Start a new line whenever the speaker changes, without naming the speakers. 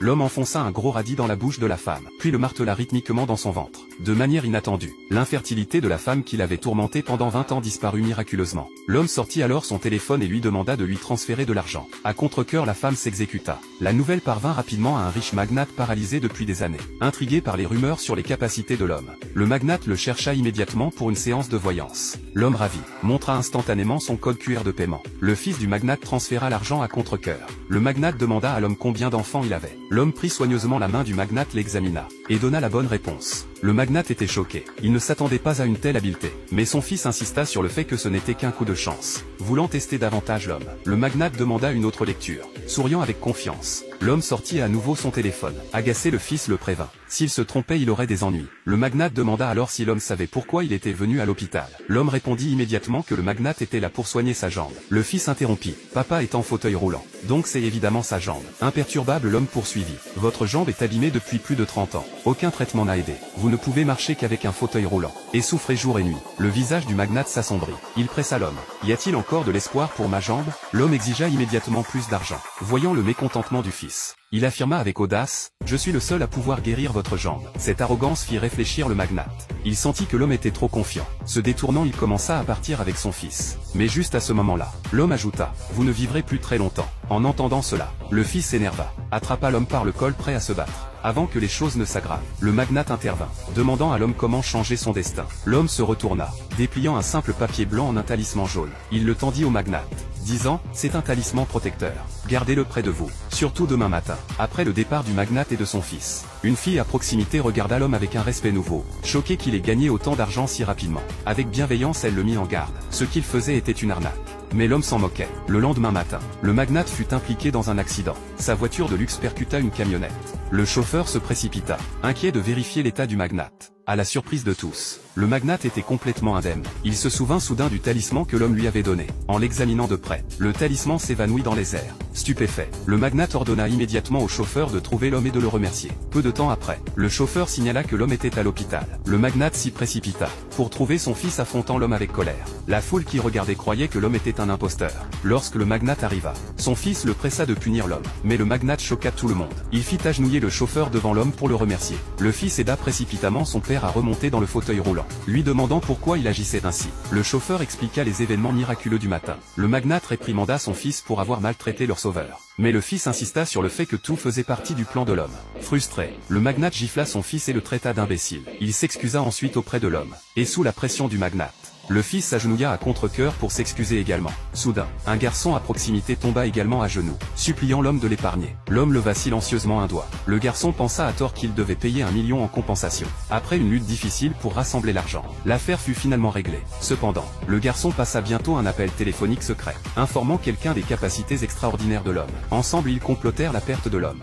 L'homme enfonça un gros radis dans la bouche de la femme, puis le martela rythmiquement dans son ventre. De manière inattendue, l'infertilité de la femme qui l'avait tourmenté pendant 20 ans disparut miraculeusement. L'homme sortit alors son téléphone et lui demanda de lui transférer de l'argent. À contre-cœur, la femme s'exécuta. La nouvelle parvint rapidement à un riche magnate paralysé depuis des années. Intrigué par les rumeurs sur les capacités de l'homme, le magnate le chercha immédiatement pour une séance de voyance. L'homme ravi montra instantanément son code QR de paiement. Le fils du magnate transféra l'argent à contre-cœur. Le magnate demanda à l'homme combien d'enfants il avait. L'homme prit soigneusement la main du magnate, l'examina, et donna la bonne réponse. Le magnate était choqué. Il ne s'attendait pas à une telle habileté. Mais son fils insista sur le fait que ce n'était qu'un coup de chance. Voulant tester davantage l'homme, le magnate demanda une autre lecture. Souriant avec confiance, l'homme sortit à nouveau son téléphone. Agacé, le fils le prévint. S'il se trompait, il aurait des ennuis. Le magnate demanda alors si l'homme savait pourquoi il était venu à l'hôpital. L'homme répondit immédiatement que le magnate était là pour soigner sa jambe. Le fils interrompit. Papa est en fauteuil roulant. Donc c'est évidemment sa jambe. Imperturbable, l'homme poursuivit. Votre jambe est abîmée depuis plus de 30 ans. Aucun traitement n'a aidé. Vous ne pouvez marcher qu'avec un fauteuil roulant. Et souffrez jour et nuit. Le visage du magnate s'assombrit. Il pressa l'homme. Y a-t-il encore de l'espoir pour ma jambe? L'homme exigea immédiatement plus d'argent. Voyant le mécontentement du fils, il affirma avec audace, je suis le seul à pouvoir guérir votre jambe. Cette arrogance fit réfléchir le magnate. Il sentit que l'homme était trop confiant. Se détournant, il commença à partir avec son fils. Mais juste à ce moment-là, l'homme ajouta, vous ne vivrez plus très longtemps. En entendant cela, le fils s'énerva, attrapa l'homme par le col prêt à se battre. Avant que les choses ne s'aggravent, le magnate intervint, demandant à l'homme comment changer son destin. L'homme se retourna, dépliant un simple papier blanc en un talisman jaune. Il le tendit au magnate, disant, c'est un talisman protecteur. Gardez-le près de vous, surtout demain matin. Après le départ du magnate et de son fils, une fille à proximité regarda l'homme avec un respect nouveau, choquée qu'il ait gagné autant d'argent si rapidement. Avec bienveillance, elle le mit en garde. Ce qu'il faisait était une arnaque. Mais l'homme s'en moquait. Le lendemain matin, le magnate fut impliqué dans un accident. Sa voiture de luxe percuta une camionnette. Le chauffeur se précipita, inquiet de vérifier l'état du magnate. À la surprise de tous, le magnate était complètement indemne. Il se souvint soudain du talisman que l'homme lui avait donné. En l'examinant de près, le talisman s'évanouit dans les airs. Stupéfait, le magnate ordonna immédiatement au chauffeur de trouver l'homme et de le remercier. Peu de temps après, le chauffeur signala que l'homme était à l'hôpital. Le magnate s'y précipita pour trouver son fils, affrontant l'homme avec colère. La foule qui regardait croyait que l'homme était un imposteur. Lorsque le magnate arriva, son fils le pressa de punir l'homme. Mais le magnate choqua tout le monde. Il fit agenouiller le chauffeur devant l'homme pour le remercier. Le fils aida précipitamment son père à remonter dans le fauteuil roulant, lui demandant pourquoi il agissait ainsi. Le chauffeur expliqua les événements miraculeux du matin. Le magnate réprimanda son fils pour avoir maltraité leur sauveur. Mais le fils insista sur le fait que tout faisait partie du plan de l'homme. Frustré, le magnate gifla son fils et le traita d'imbécile. Il s'excusa ensuite auprès de l'homme. Et sous la pression du magnate, le fils s'agenouilla à contre-cœur pour s'excuser également. Soudain, un garçon à proximité tomba également à genoux, suppliant l'homme de l'épargner. L'homme leva silencieusement un doigt. Le garçon pensa à tort qu'il devait payer 1 million en compensation. Après une lutte difficile pour rassembler l'argent, l'affaire fut finalement réglée. Cependant, le garçon passa bientôt un appel téléphonique secret, informant quelqu'un des capacités extraordinaires de l'homme. Ensemble, ils complotèrent la perte de l'homme.